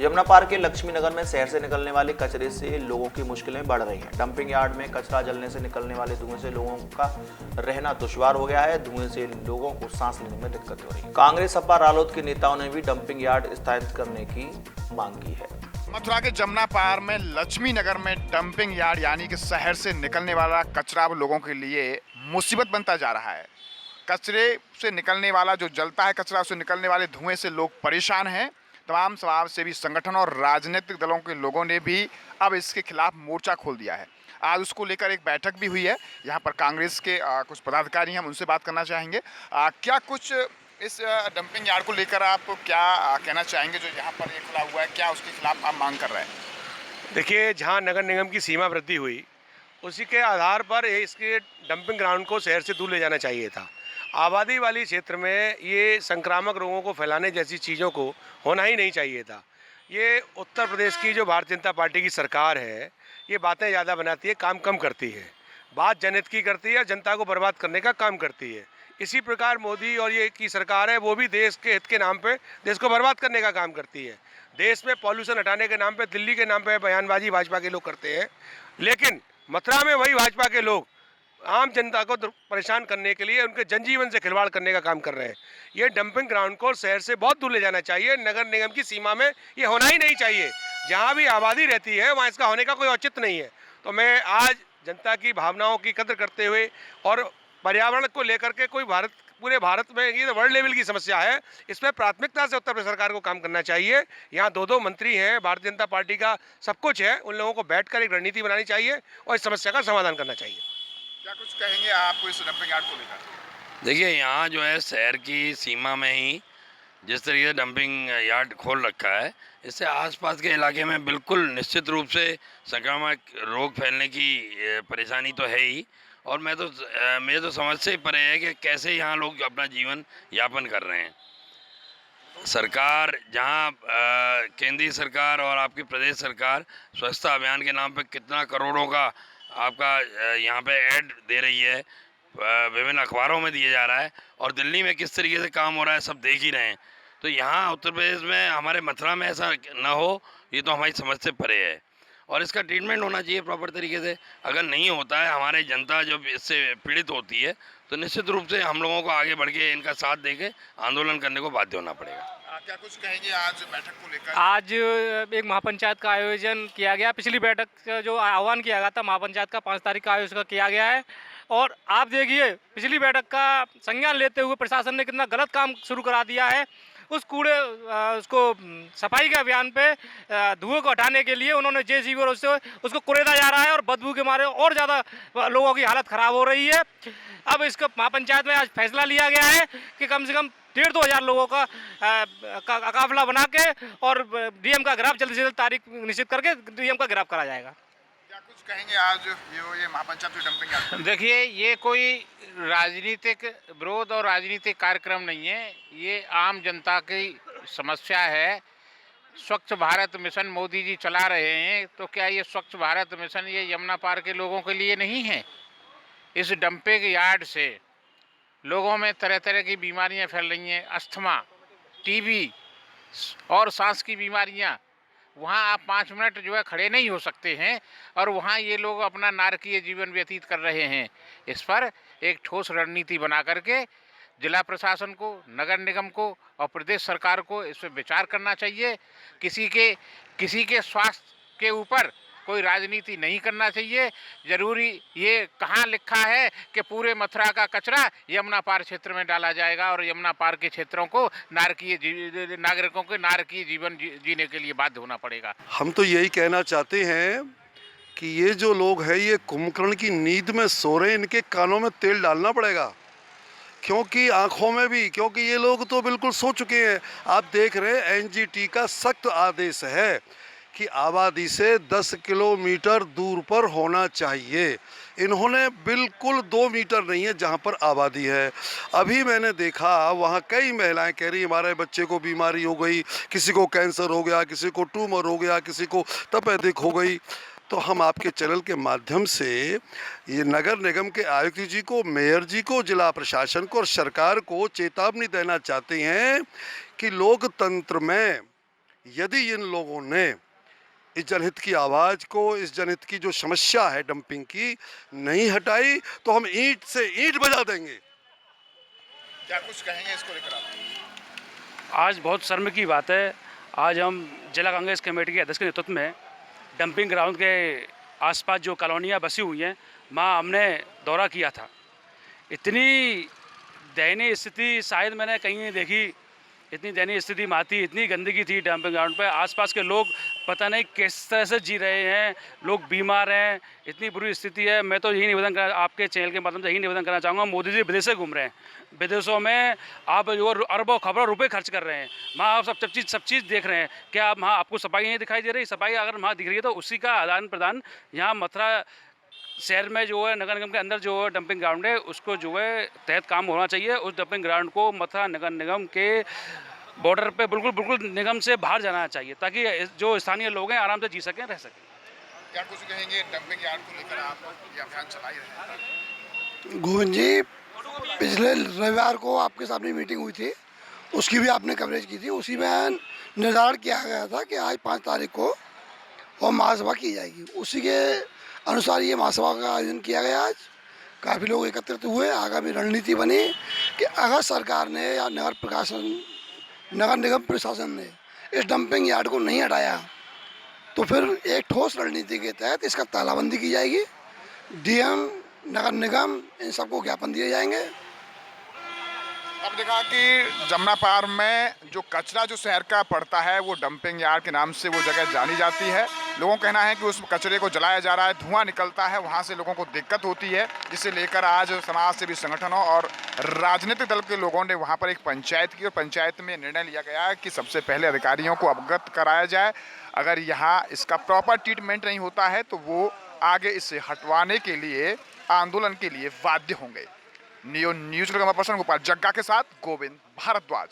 यमुना पार के लक्ष्मी नगर में शहर से निकलने वाले कचरे से लोगों की मुश्किलें बढ़ रही हैं। डंपिंग यार्ड में कचरा जलने से निकलने वाले धुएं से लोगों का रहना दुश्वार हो गया है। धुएं से लोगों को सांस लेने में दिक्कत हो रही है। कांग्रेस सपा रालोद के नेताओं ने भी डंपिंग यार्ड स्थापित करने की मांग की है। मथुरा के जमुना पार में लक्ष्मी नगर में डंपिंग यार्ड यानी कि शहर से निकलने वाला कचरा अब लोगों के लिए मुसीबत बनता जा रहा है। कचरे से निकलने वाला जो जलता है कचरा, उससे निकलने वाले धुएं से लोग परेशान हैं। तमाम समाजसेवी संगठन और राजनीतिक दलों के लोगों ने भी अब इसके खिलाफ मोर्चा खोल दिया है। आज उसको लेकर एक बैठक भी हुई है। यहाँ पर कांग्रेस के कुछ पदाधिकारी हैं, हम उनसे बात करना चाहेंगे। क्या कुछ इस डंपिंग यार्ड को लेकर आप क्या कहना चाहेंगे, जो यहाँ पर ये खुला हुआ है, क्या उसके खिलाफ आप मांग कर रहे हैं? देखिए, जहाँ नगर निगम की सीमा वृद्धि हुई उसी के आधार पर इसके डंपिंग ग्राउंड को शहर से दूर ले जाना चाहिए था। आबादी वाली क्षेत्र में ये संक्रामक रोगों को फैलाने जैसी चीज़ों को होना ही नहीं चाहिए था। ये उत्तर प्रदेश की जो भारतीय जनता पार्टी की सरकार है, ये बातें ज़्यादा बनाती है, काम कम करती है। बात जनहित की करती है, जनता को बर्बाद करने का काम करती है। इसी प्रकार मोदी और ये की सरकार है, वो भी देश के हित के नाम पे देश को बर्बाद करने का काम करती है। देश में पॉल्यूशन हटाने के नाम पे, दिल्ली के नाम पे बयानबाजी भाजपा के लोग करते हैं, लेकिन मथुरा में वही भाजपा के लोग आम जनता को परेशान करने के लिए उनके जनजीवन से खिलवाड़ करने का काम कर रहे हैं। ये डंपिंग ग्राउंड को शहर से बहुत दूर ले जाना चाहिए। नगर निगम की सीमा में ये होना ही नहीं चाहिए। जहाँ भी आबादी रहती है वहाँ इसका होने का कोई औचित्य नहीं है। तो मैं आज जनता की भावनाओं की कद्र करते हुए और पर्यावरण को लेकर के पूरे भारत में ये तो वर्ल्ड लेवल की समस्या है, इसमें प्राथमिकता से उत्तर प्रदेश सरकार को काम करना चाहिए। यहाँ दो मंत्री हैं, भारतीय जनता पार्टी का सब कुछ है, उन लोगों को बैठकर एक रणनीति बनानी चाहिए और इस समस्या का समाधान करना चाहिए। क्या कुछ कहेंगे आप इस डंपिंग यार्ड को लेकर? देखिए, यहाँ जो है शहर की सीमा में ही जिस तरीके से डंपिंग यार्ड खोल रखा है, इससे आसपास के इलाके में बिल्कुल निश्चित रूप से संक्रामक रोग फैलने की परेशानी तो है ही। और मेरे तो समझ से ही परे है कि कैसे यहाँ लोग अपना जीवन यापन कर रहे हैं। सरकार जहाँ केंद्रीय सरकार और आपकी प्रदेश सरकार स्वच्छता अभियान के नाम पे कितना करोड़ों का आपका यहाँ पे ऐड दे रही है, विभिन्न अखबारों में दिया जा रहा है, और दिल्ली में किस तरीके से काम हो रहा है सब देख ही रहे हैं। तो यहाँ उत्तर प्रदेश में, हमारे मथुरा में ऐसा ना हो, ये तो हमारी समझ से परे है। और इसका ट्रीटमेंट होना चाहिए प्रॉपर तरीके से। अगर नहीं होता है, हमारी जनता जब इससे पीड़ित होती है, तो निश्चित रूप से हम लोगों को आगे बढ़ के इनका साथ देके आंदोलन करने को बाध्य होना पड़ेगा। क्या कुछ कहेंगे आज बैठक को लेकर? आज एक महापंचायत का आयोजन किया गया। पिछली बैठक का जो आह्वान किया गया था महापंचायत का 5 तारीख का आयोजन किया गया है। और आप देखिए, पिछली बैठक का संज्ञान लेते हुए प्रशासन ने कितना गलत काम शुरू करा दिया है। उस उसको सफाई के अभियान पे धुएं को हटाने के लिए उन्होंने जेसीबी और उसको कुरेदा जा रहा है, और बदबू के मारे और ज़्यादा लोगों की हालत ख़राब हो रही है। अब इसको महापंचायत में आज फैसला लिया गया है कि कम से कम 1,500 लोगों का काफिला बना के और डीएम का गिरफ्तार जल्द से जल्द तारीख निश्चित करके डीएम का गिरफ्तार करा जाएगा। क्या कुछ कहेंगे आज ये महापंचायत डंपिंग यार्ड? देखिए, ये कोई राजनीतिक विरोध और राजनीतिक कार्यक्रम नहीं है, ये आम जनता की समस्या है। स्वच्छ भारत मिशन मोदी जी चला रहे हैं, तो क्या ये स्वच्छ भारत मिशन ये यमुना पार के लोगों के लिए नहीं है? इस डंपिंग यार्ड से लोगों में तरह तरह की बीमारियां फैल रही हैं, अस्थमा, टीबी और सांस की बीमारियां। वहाँ आप 5 मिनट जो है खड़े नहीं हो सकते हैं, और वहाँ ये लोग अपना नारकीय जीवन व्यतीत कर रहे हैं। इस पर एक ठोस रणनीति बना करके जिला प्रशासन को, नगर निगम को और प्रदेश सरकार को इस पर विचार करना चाहिए। किसी के स्वास्थ्य के ऊपर कोई राजनीति नहीं करना चाहिए। जरूरी ये कहाँ लिखा है कि पूरे मथुरा का कचरा यमुना पार क्षेत्र में डाला जाएगा और यमुना पार के क्षेत्रों को नागरिकों के नारकीय जीवन जीने के लिए बाध्य होना पड़ेगा। हम तो यही कहना चाहते हैं कि ये जो लोग हैं, ये कुंभकर्ण की नींद में सो रहे हैं, इनके कानों में तेल डालना पड़ेगा, क्योंकि आंखों में भी, क्योंकि ये लोग तो बिल्कुल सो चुके हैं। आप देख रहे हैं, एनजीटी का सख्त आदेश है कि आबादी से 10 किलोमीटर दूर पर होना चाहिए। इन्होंने बिल्कुल 2 मीटर नहीं है जहाँ पर आबादी है। अभी मैंने देखा वहाँ कई महिलाएं कह रही हमारे बच्चे को बीमारी हो गई, किसी को कैंसर हो गया, किसी को ट्यूमर हो गया, किसी को तपेदिक हो गई। तो हम आपके चैनल के माध्यम से ये नगर निगम के आयुक्त जी को, मेयर जी को, जिला प्रशासन को और सरकार को चेतावनी देना चाहते हैं कि लोकतंत्र में यदि इन लोगों ने इस जनहित की आवाज़ को, इस जनहित की जो समस्या है डंपिंग की, नहीं हटाई तो हम ईंट से ईंट बजा देंगे। क्या कुछ कहेंगे इसको लेकर आप? आज बहुत शर्म की बात है, आज हम जिला कांग्रेस कमेटी के अध्यक्ष के नेतृत्व में डंपिंग ग्राउंड के आसपास जो कॉलोनियाँ बसी हुई हैं, वहाँ हमने दौरा किया था। इतनी दयनीय स्थिति शायद मैंने कहीं नहीं देखी। इतनी दयनीय स्थिति वहाँ थी, इतनी गंदगी थी डंपिंग ग्राउंड पे। आसपास के लोग पता नहीं किस तरह से जी रहे हैं, लोग बीमार हैं, इतनी बुरी स्थिति है। मैं तो यही निवेदन कर, आपके चैनल के माध्यम से यही निवेदन करना चाहूँगा, मोदी जी विदेश से घूम रहे हैं, विदेशों में आप जो अरबों खबरों रुपए खर्च कर रहे हैं, वहाँ आप सब चीज़ देख रहे हैं। क्या आप वहाँ आपको सफाई नहीं दिखाई दे रही? सफाई अगर वहाँ दिख रही है तो उसी का आदान प्रदान यहाँ मथुरा शहर में जो है नगर निगम के अंदर जो है डंपिंग ग्राउंड है, उसको जो है तहत काम होना चाहिए। उस डंपिंग ग्राउंड को मथुरा नगर निगम के बॉर्डर पे बिल्कुल निगम से बाहर जाना चाहिए, ताकि जो स्थानीय लोग हैं आराम से जी सकें, रह सकें। क्या कुछ कहेंगे डंपिंग यार्ड को लेकर? आप ये अभियान चला ही रहे हैं। गोविंद जी, पिछले रविवार को आपके सामने मीटिंग हुई थी, उसकी भी आपने कवरेज की थी। उसी में निर्धारण किया गया था कि आज 5 तारीख को और महासभा की जाएगी। उसी के अनुसार ये महासभा का आयोजन किया गया। आज काफ़ी लोग एकत्रित हुए। आगामी रणनीति बनी कि अगर सरकार ने या नगर निगम प्रशासन ने इस डंपिंग यार्ड को नहीं हटाया तो फिर एक ठोस रणनीति के तहत इसका तालाबंदी की जाएगी। डीएम, नगर निगम, इन सबको ज्ञापन दिए जाएंगे। अब देखा कि जमुना पार में जो कचरा जो शहर का पड़ता है वो डंपिंग यार्ड के नाम से वो जगह जानी जाती है। लोगों का कहना है कि उस कचरे को जलाया जा रहा है, धुआं निकलता है, वहाँ से लोगों को दिक्कत होती है, जिसे लेकर आज समाज सेवी संगठनों और राजनीतिक दल के लोगों ने वहाँ पर एक पंचायत की और पंचायत में निर्णय लिया गया है कि सबसे पहले अधिकारियों को अवगत कराया जाए। अगर यहाँ इसका प्रॉपर ट्रीटमेंट नहीं होता है तो वो आगे इसे हटवाने के लिए आंदोलन के लिए बाध्य होंगे। न्यूज़ पर्सन गोपाल जग्गा के साथ गोविंद भारद्वाज।